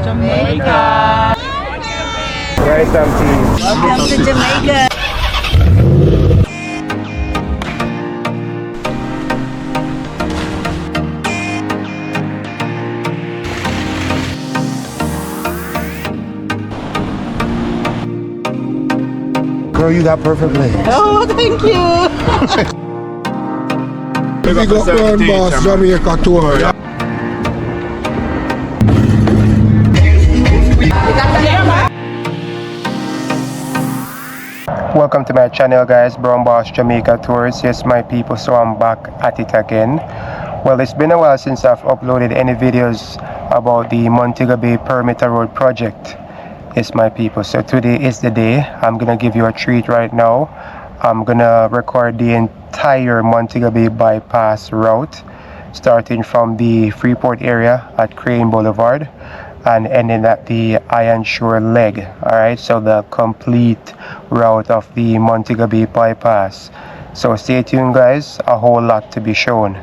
Jamaica. Right, Auntie. Welcome to Jamaica. Girl, you got perfectly. Oh, thank you. Big up Crane Boss Jamaica tour. Welcome to my channel, guys. Brown Boss Jamaica Tours. Yes, my people, so I'm back at it again. Well, it's been a while since I've uploaded any videos about the Montego Bay Perimeter Road project. Yes, my people, so today is the day. I'm gonna give you a treat right now. I'm gonna record the entire Montego Bay Bypass route, starting from the Freeport area at Crane Boulevard and ending at the Ironshore Leg. Alright, so the complete route of the Montego Bay Bypass. So stay tuned, guys, a whole lot to be shown.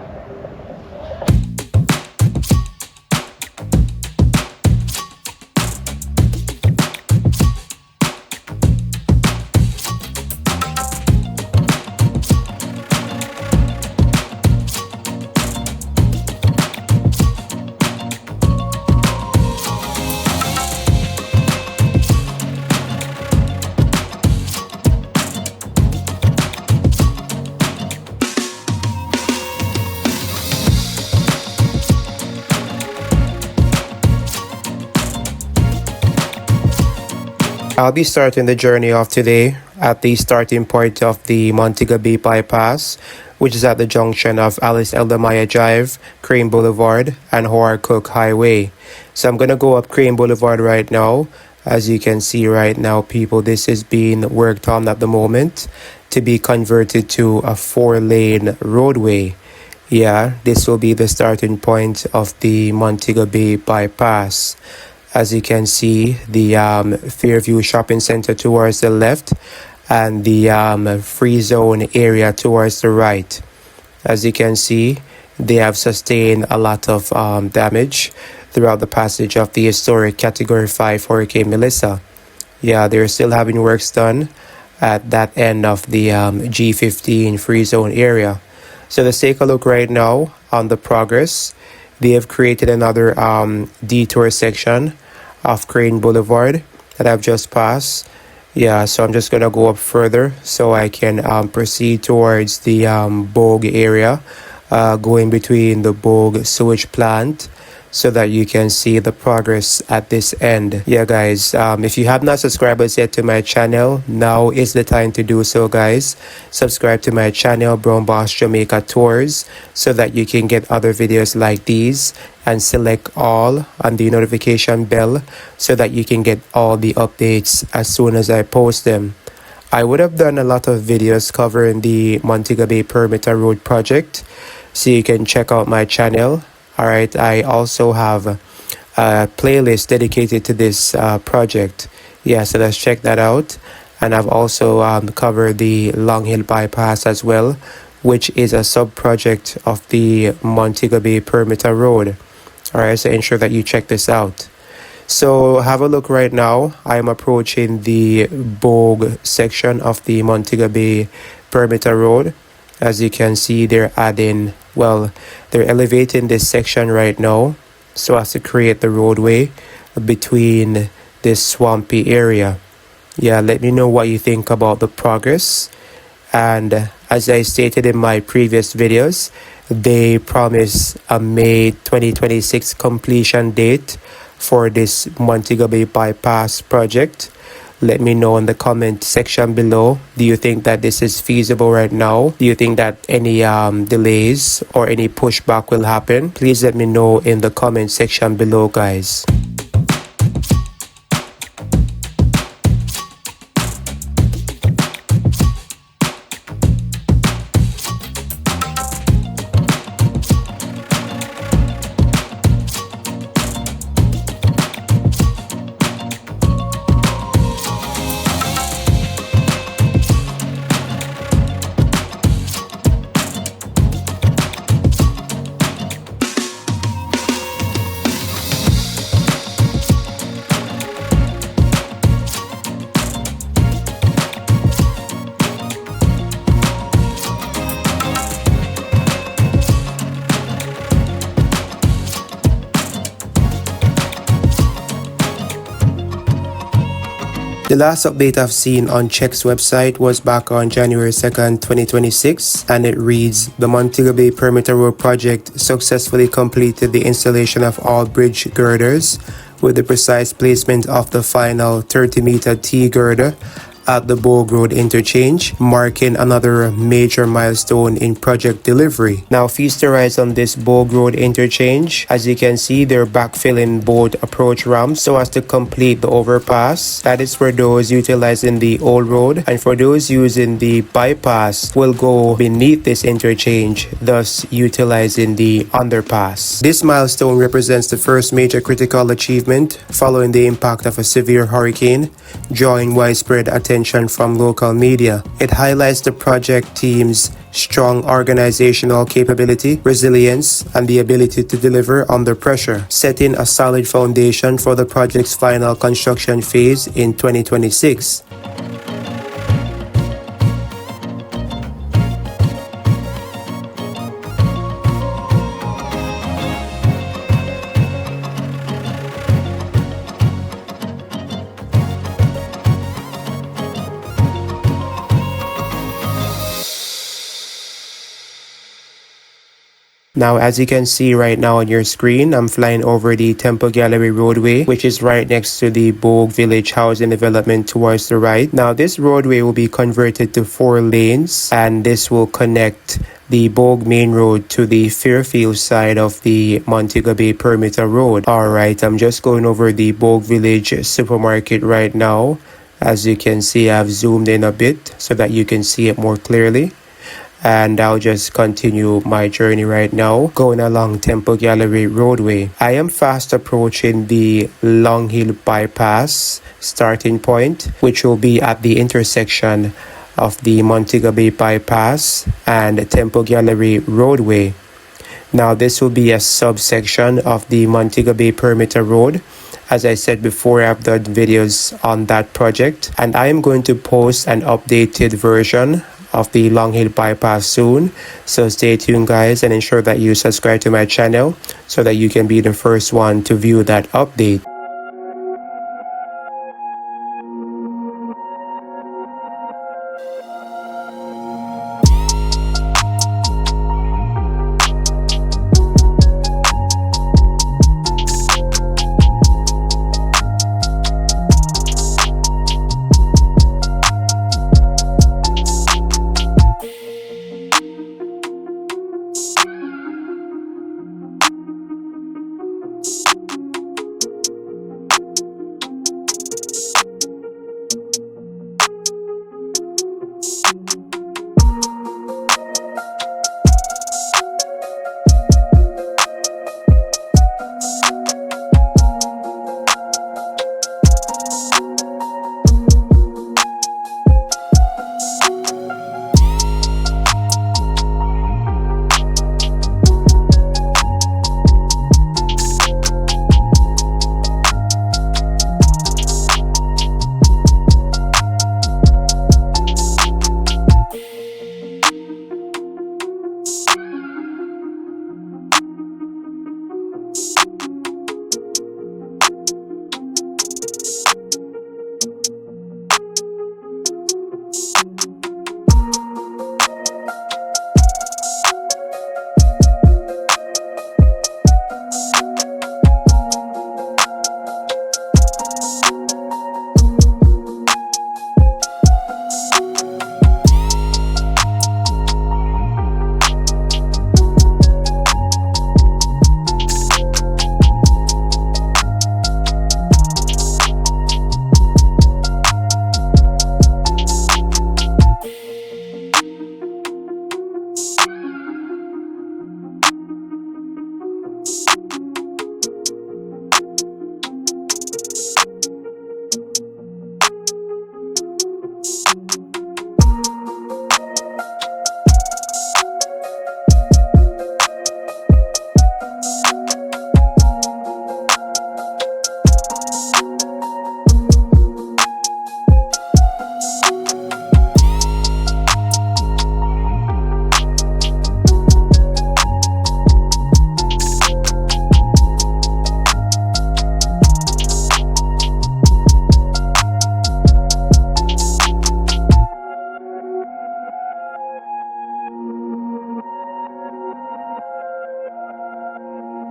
I'll be starting the journey of today at the starting point of the Montego Bay Bypass, which is at the junction of Alice Eldamaya Drive, Crane Boulevard, and Howard Cooke Highway. So I'm going to go up Crane Boulevard right now. As you can see right now, people, this is being worked on at the moment to be converted to a 4-lane roadway. Yeah, this will be the starting point of the Montego Bay Bypass. As you can see, the Fairfield shopping center towards the left and the free zone area towards the right. As you can see, they have sustained a lot of damage throughout the passage of the historic Category 5 Hurricane Melissa. Yeah, they're still having works done at that end of the G15 free zone area. So let's take a look right now on the progress. They have created another detour section of Crane Boulevard that I've just passed. Yeah, so I'm just going to go up further so I can proceed towards the Bogue area, going between the Bogue sewage plant, so that you can see the progress at this end. Yeah, guys, if you have not subscribed yet to my channel, now is the time to do so, guys. Subscribe to my channel, Brown Boss Jamaica Tours, so that you can get other videos like these, and select all on the notification bell so that you can get all the updates as soon as I post them. I would have done a lot of videos covering the Montego Bay Perimeter Road project, so you can check out my channel. Alright, I also have a playlist dedicated to this project. Yeah, so let's check that out. And I've also covered the Long Hill Bypass as well, which is a sub-project of the Montego Bay Perimeter Road. Alright, so ensure that you check this out. So have a look right now. I'm approaching the Bogue section of the Montego Bay Perimeter Road. As you can see, they're elevating this section right now so as to create the roadway between this swampy area. Yeah, let me know what you think about the progress. And as I stated in my previous videos, they promise a May 2026 completion date for this Montego Bay Bypass project. Let me know in the comment section below. Do you think that this is feasible right now? Do you think that any delays or any pushback will happen? Please let me know in the comment section below, guys. The last update I've seen on Check's website was back on January 2nd, 2026, and it reads, the Montego Bay Perimeter Road project successfully completed the installation of all bridge girders with the precise placement of the final 30-meter T-girder at the Bogue Road interchange, marking another major milestone in project delivery. Now, feast your eyes on this Bogue Road interchange. As you can see, they're backfilling both approach ramps so as to complete the overpass. That is for those utilizing the old road, and for those using the bypass will go beneath this interchange, thus utilizing the underpass. This milestone represents the first major critical achievement following the impact of a severe hurricane, drawing widespread attention from local media. It highlights the project team's strong organizational capability, resilience, and the ability to deliver under pressure, setting a solid foundation for the project's final construction phase in 2026. Now, as you can see right now on your screen, I'm flying over the Temple Gallery roadway, which is right next to the Bogue Village housing development towards the right. Now, this roadway will be converted to 4 lanes, and this will connect the Bogue Main Road to the Fairfield side of the Montego Bay Perimeter Road. Alright, I'm just going over the Bogue Village supermarket right now. As you can see, I've zoomed in a bit so that you can see it more clearly. And I'll just continue my journey right now, going along Temple Gallery roadway. I am fast approaching the Long Hill Bypass starting point, which will be at the intersection of the Montego Bay Bypass and Temple Gallery roadway. Now, this will be a subsection of the Montego Bay Perimeter Road. As I said before, I've done videos on that project, and I am going to post an updated version of the Long Hill Bypass soon. So stay tuned, guys, and ensure that you subscribe to my channel so that you can be the first one to view that update.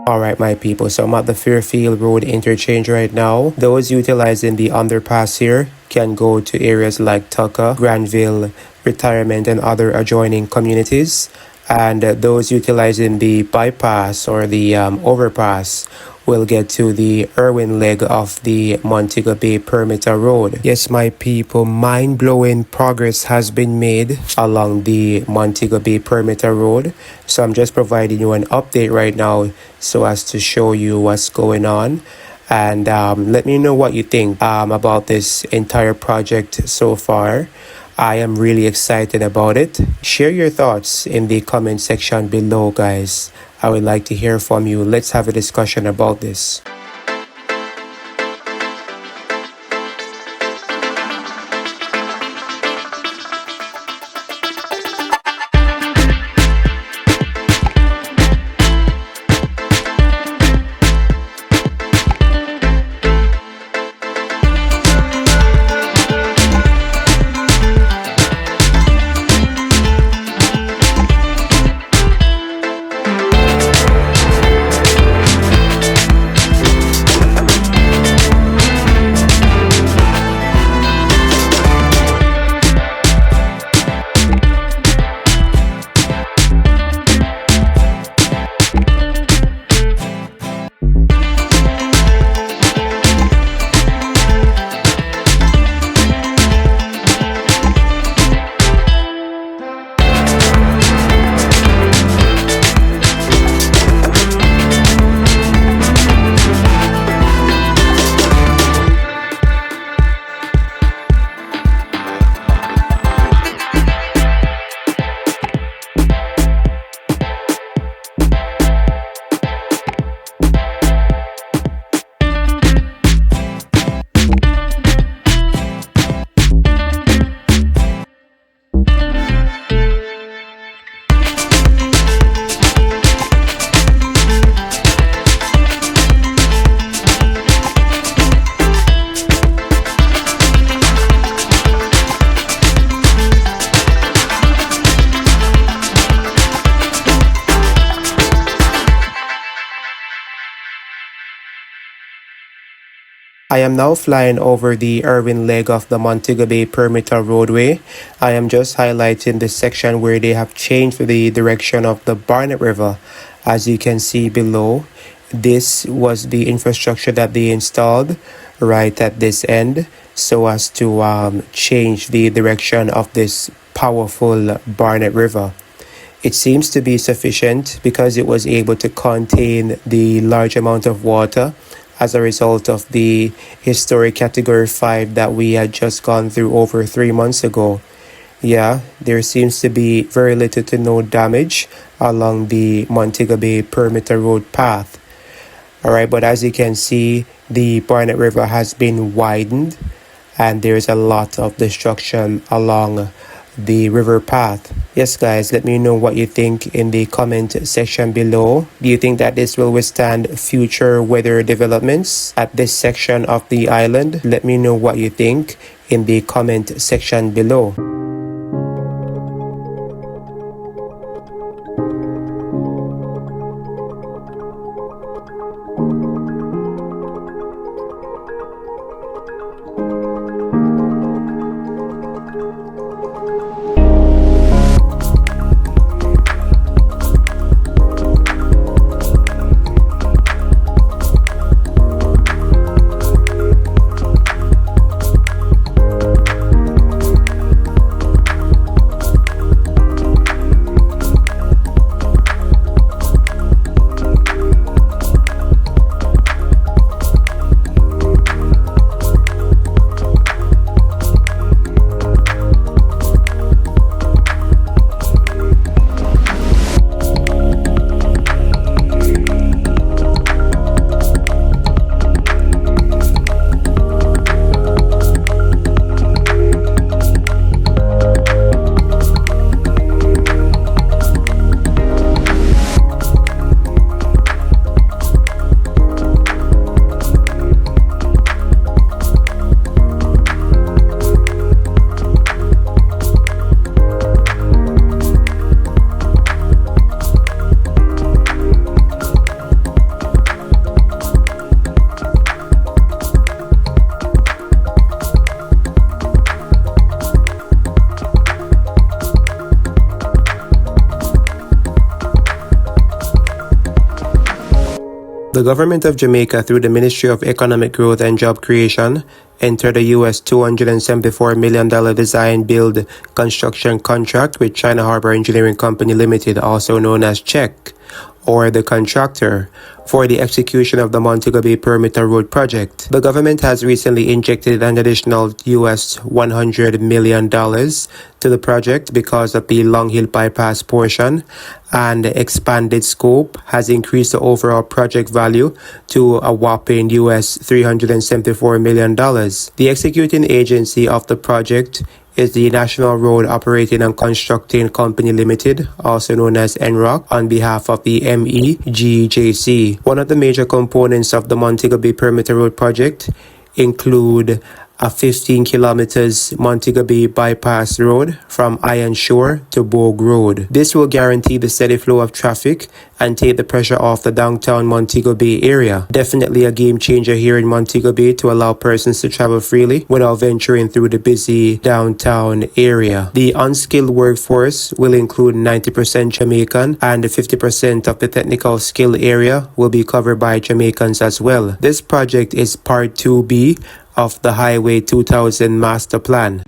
Alright, my people, so I'm at the Fairfield Road interchange right now. Those utilizing the underpass here can go to areas like Tucker, Granville, Retirement, and other adjoining communities. And those utilizing the bypass or the overpass will get to the Irwin leg of the Montego Bay Perimeter Road. Yes, my people, mind-blowing progress has been made along the Montego Bay Perimeter Road. So I'm just providing you an update right now so as to show you what's going on. And let me know what you think about this entire project so far. I am really excited about it. Share your thoughts in the comment section below, guys. I would like to hear from you. Let's have a discussion about this. I am now flying over the Irwin leg of the Montego Bay Perimeter roadway. I am just highlighting the section where they have changed the direction of the Barnett River. As you can see below, this was the infrastructure that they installed right at this end so as to change the direction of this powerful Barnett River. It seems to be sufficient because it was able to contain the large amount of water as a result of the historic category 5 that we had just gone through over 3 months ago. Yeah, there seems to be very little to no damage along the Montego Bay Perimeter Road path. Alright, but as you can see, the Barnett River has been widened and there's a lot of destruction along the river path. Yes, guys, let me know what you think in the comment section below. Do you think that this will withstand future weather developments at this section of the island? Let me know what you think in the comment section below. The government of Jamaica, through the Ministry of Economic Growth and Job Creation, entered a US $274 million design build construction contract with China Harbor Engineering Company Limited, also known as CHEC, or the contractor, for the execution of the Montego Bay Perimeter Road project. The government has recently injected an additional US $100 million to the project because of the Long Hill Bypass portion, and the expanded scope has increased the overall project value to a whopping US $374 million. The executing agency of the project is the National Road Operating and Constructing Company Limited, also known as NROC, on behalf of the MEGJC. One of the major components of the Montego Bay Perimeter Road project include a 15 kilometers Montego Bay Bypass road from Ironshore to Bogue Road. This will guarantee the steady flow of traffic and take the pressure off the downtown Montego Bay area. Definitely a game changer here in Montego Bay to allow persons to travel freely without venturing through the busy downtown area. The unskilled workforce will include 90% Jamaican, and 50% of the technical skill area will be covered by Jamaicans as well. This project is Part 2B of the Highway 2000 Master Plan.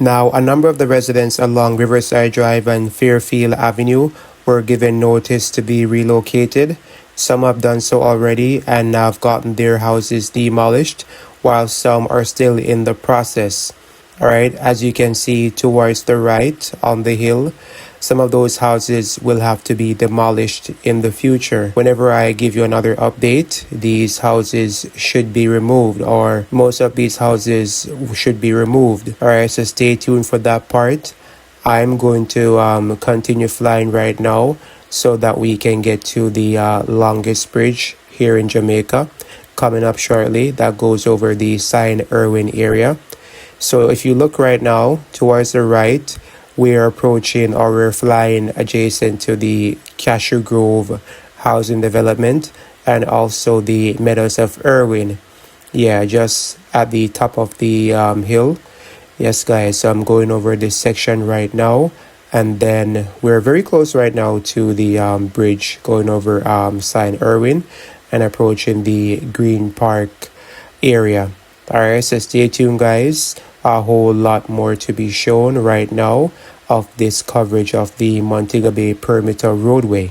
Now, a number of the residents along Riverside Drive and Fairfield Avenue were given notice to be relocated. Some have done so already and have gotten their houses demolished, while some are still in the process. Alright, as you can see towards the right on the hill, some of those houses will have to be demolished in the future. Whenever I give you another update, these houses should be removed, or most of these houses should be removed. Alright, so stay tuned for that part. I'm going to continue flying right now so that we can get to the longest bridge here in Jamaica coming up shortly. That goes over the Irwin area. So if you look right now towards the right, we're approaching, or we're flying adjacent to the Cashew Grove housing development and also the Meadows of Irwin. Yeah, just at the top of the hill. Yes, guys, so I'm going over this section right now. And then we're very close right now to the bridge going over Irwin and approaching the Green Park area. All right, so stay tuned, guys. A whole lot more to be shown right now of this coverage of the Montego Bay perimeter roadway.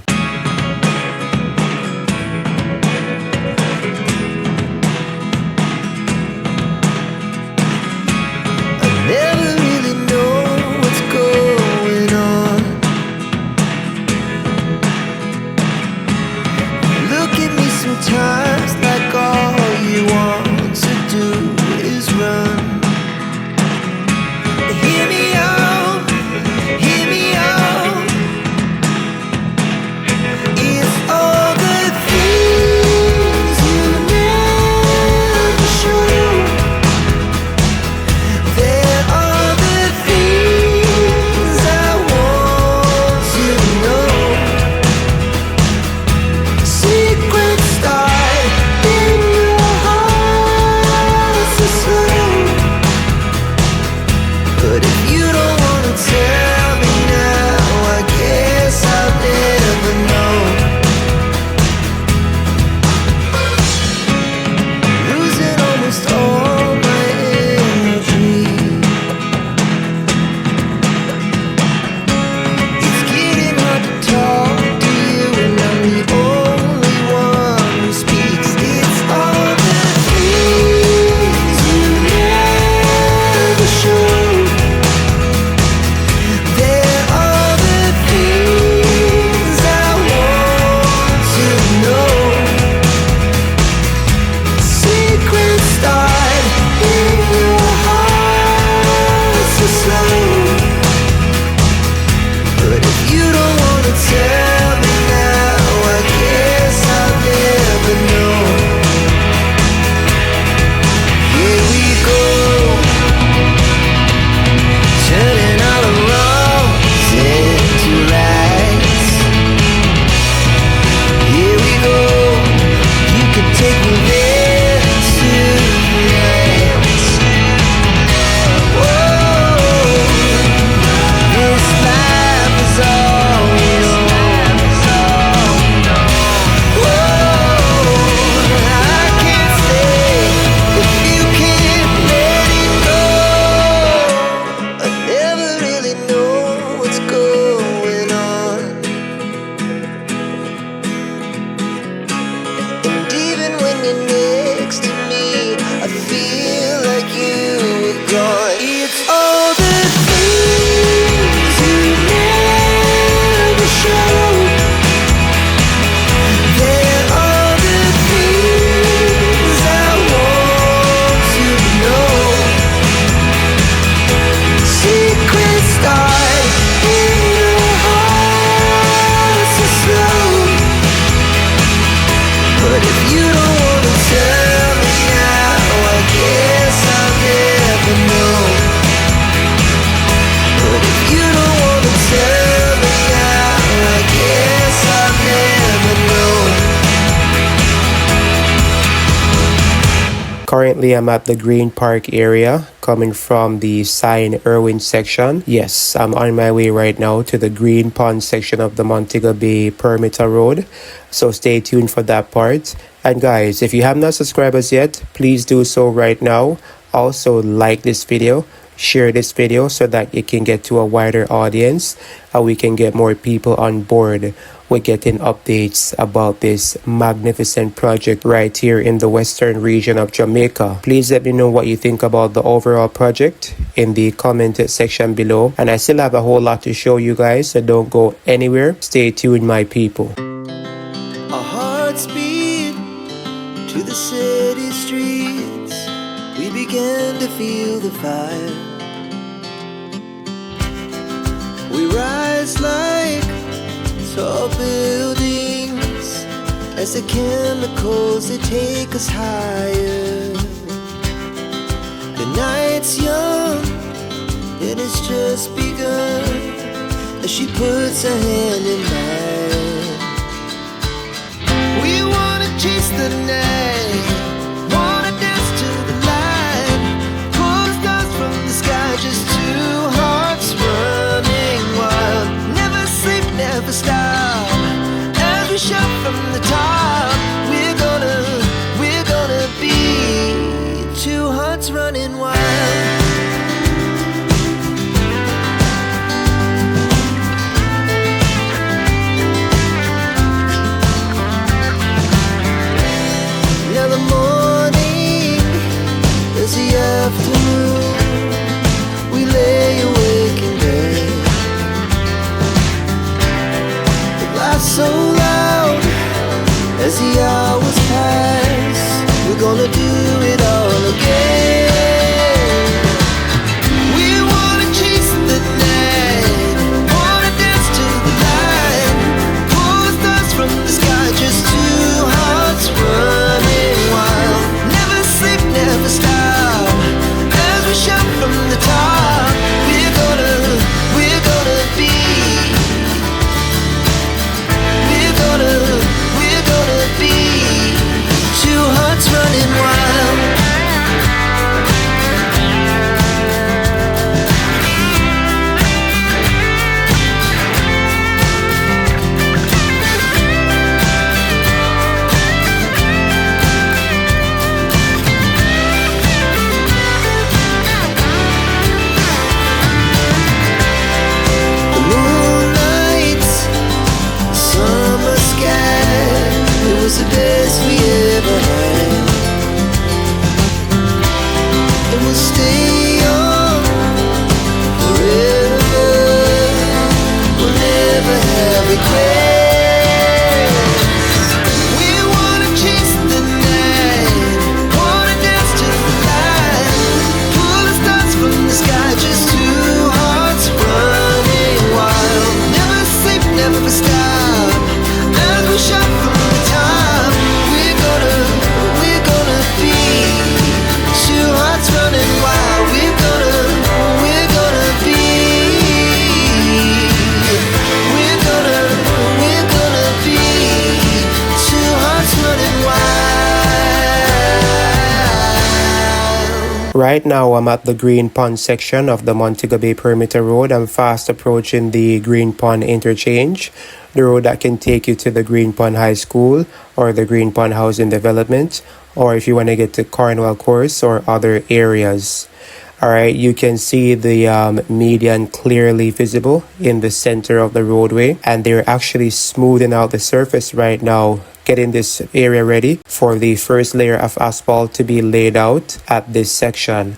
Currently, I'm at the Green Park area, coming from the Sign Irwin section. Yes, I'm on my way right now to the Greenpond section of the Montego Bay perimeter road. So stay tuned for that part. And guys, if you have not subscribed as yet, please do so right now. Also, like this video, share this video so that it can get to a wider audience and we can get more people on board with getting updates about this magnificent project right here in the western region of Jamaica. Please let me know what you think about the overall project in the comment section below. And I still have a whole lot to show you guys, so don't go anywhere. Stay tuned, my people. Our hearts beat to the city streets. We began to feel the fire. We rise like tall buildings as the chemicals, they take us higher. The night's young, it has just begun as she puts her hand in mine. We wanna chase the night, wanna dance to the light, pull the stars from the sky, just two hearts running wild. Never sleep, never stop, as we shout from the top. We're gonna be two hearts running wild. so loud as the hours pass. We're gonna do it all again. We wanna chase the night, wanna dance to the light, pull the stars from the sky, just two hearts running wild. Never sleep, never stop, as we shout from the top. We're gonna be, we're gonna be two hearts running wild. The moonlight, summer sky, it was the best we ever had. And we'll stay young forever. We'll never have regrets. We wanna chase the night, wanna dance to the light, pull the stars from the sky, just two hearts running wild. Never sleep, never stop, as we shout from the top. We're gonna be two hearts running wild. We're gonna be, we're gonna be two hearts running wild. Right now, I'm at the Greenpond section of the Montego Bay Perimeter Road. I'm fast approaching the Greenpond interchange, the road that can take you to the Greenpond High School or the Greenpond Housing Development, or if you want to get to Cornwall Courts or other areas. All right, you can see the median clearly visible in the center of the roadway, and they're actually smoothing out the surface right now, getting this area ready for the first layer of asphalt to be laid out at this section.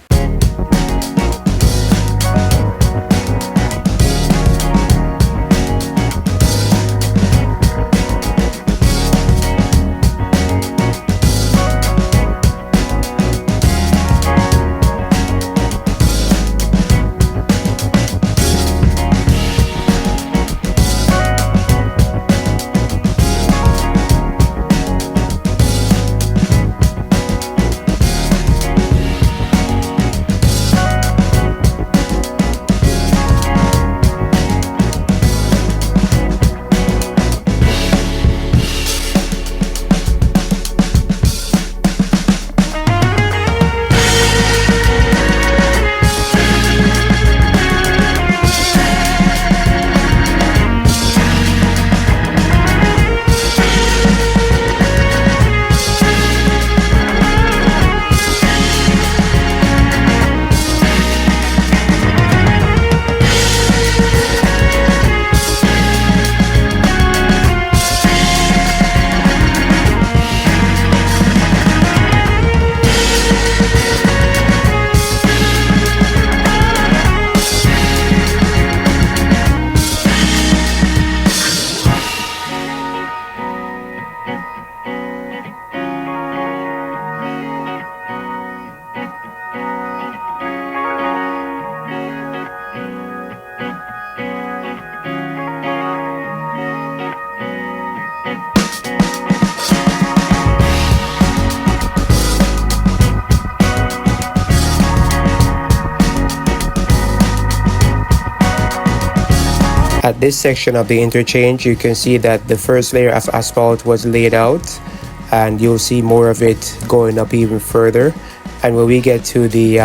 At this section of the interchange, you can see that the first layer of asphalt was laid out, and you'll see more of it going up even further. And when we get to the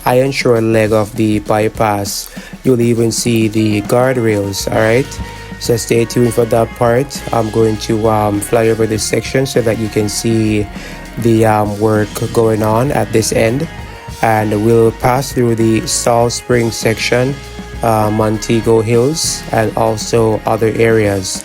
Ironshore leg of the bypass, you'll even see the guardrails. All right, so stay tuned for that part. I'm going to fly over this section so that you can see the work going on at this end, and we'll pass through the Salt Spring section, Montego Hills, and also other areas.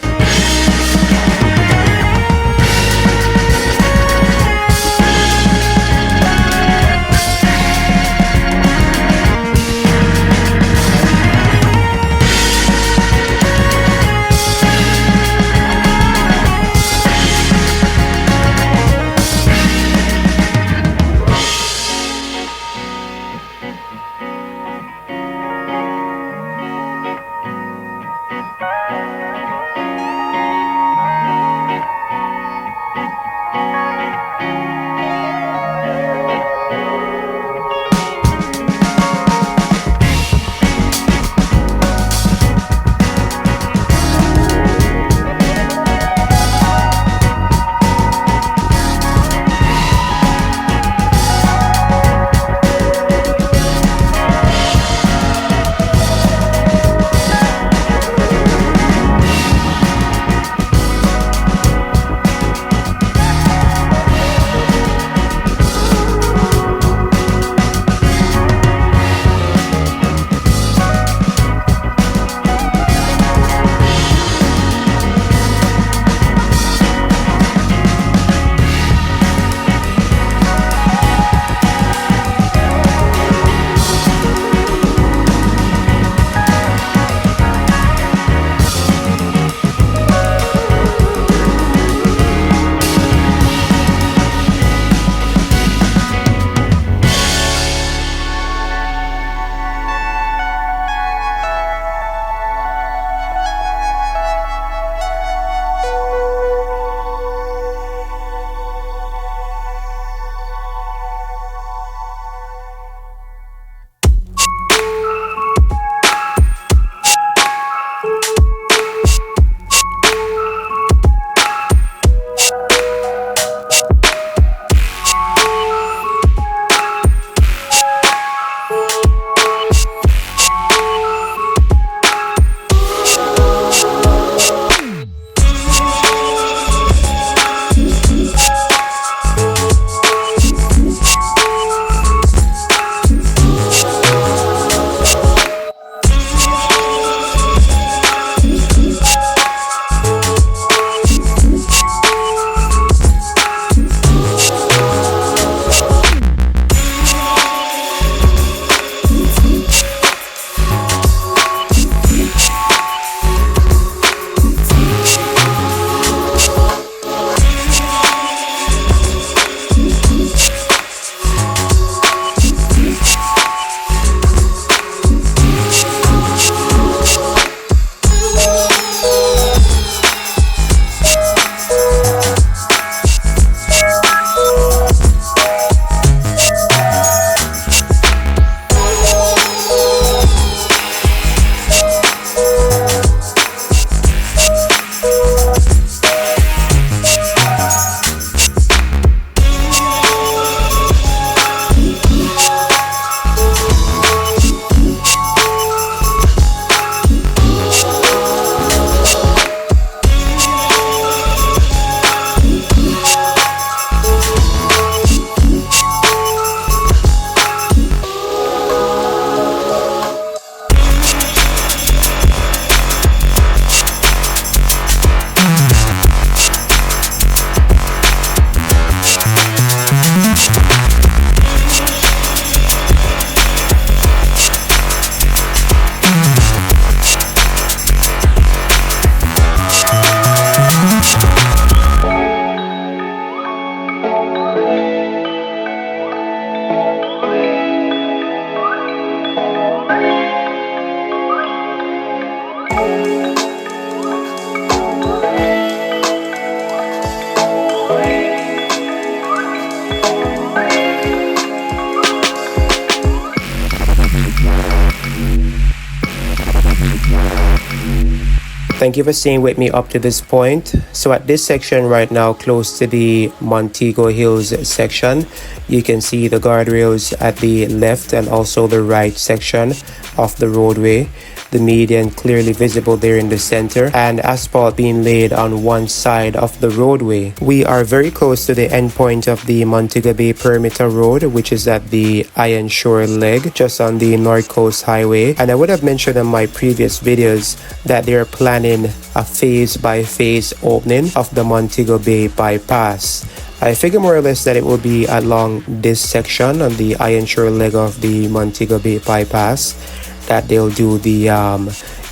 Thank you for staying with me up to this point. So at this section right now, close to the Montego Hills section, you can see the guardrails at the left and also the right section of the roadway. The median clearly visible there in the center, and asphalt being laid on one side of the roadway. We are very close to the end point of the Montego Bay Perimeter Road, which is at the Ironshore Leg, just on the North Coast Highway. And I would have mentioned in my previous videos that they are planning a phase-by-phase opening of the Montego Bay Bypass. I figure more or less that it will be along this section on the Ironshore Leg of the Montego Bay Bypass that they'll do the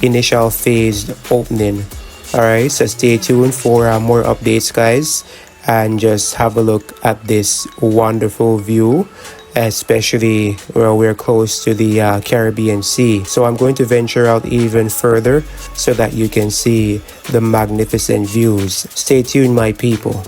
initial phased opening. Alright, so stay tuned for more updates, guys, and just have a look at this wonderful view, especially where we're close to the Caribbean Sea. So I'm going to venture out even further so that you can see the magnificent views. Stay tuned, my people.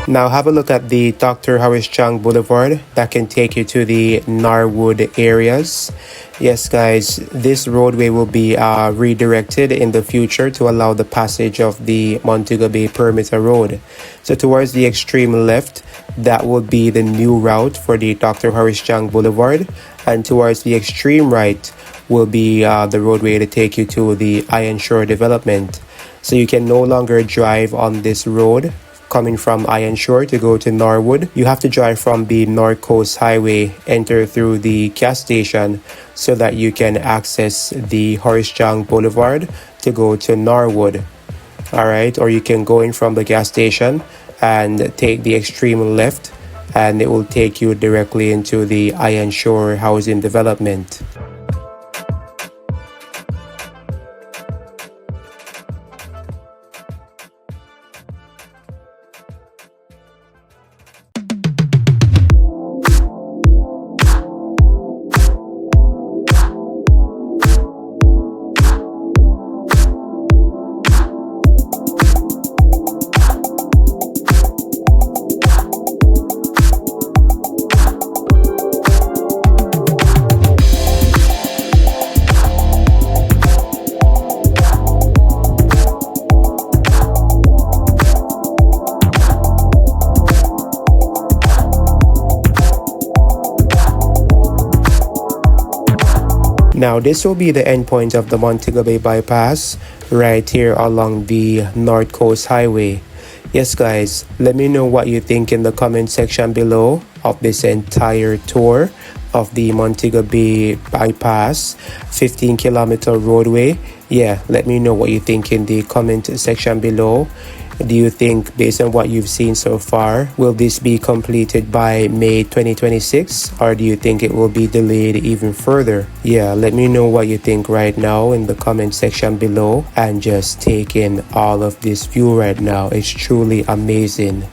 Now have a look at the Dr. Horace Chang Boulevard that can take you to the Norwood areas. Yes, guys, this roadway will be redirected in the future to allow the passage of the Montego Bay Perimeter Road. So towards the extreme left, that will be the new route for the Dr. Horace Chang Boulevard, and towards the extreme right will be the roadway to take you to the Ironshore development. So you can no longer drive on this road coming from Ironshore to go to Norwood. You have to drive from the North Coast Highway, enter through the gas station so that you can access the Horace Chang Boulevard to go to Norwood. Alright, or you can go in from the gas station and take the extreme left, and it will take you directly into the Ironshore housing development. Now this will be the end point of the Montego Bay Bypass right here along the North Coast Highway. Yes, guys, let me know what you think in the comment section below of this entire tour of the Montego Bay Bypass 15-kilometer roadway. Yeah, let me know what you think in the comment section below. Do you think, based on what you've seen so far, will this be completed by May 2026, or do you think it will be delayed even further? Yeah, let me know what you think right now in the comment section below, and just take in all of this view right now. It's truly amazing.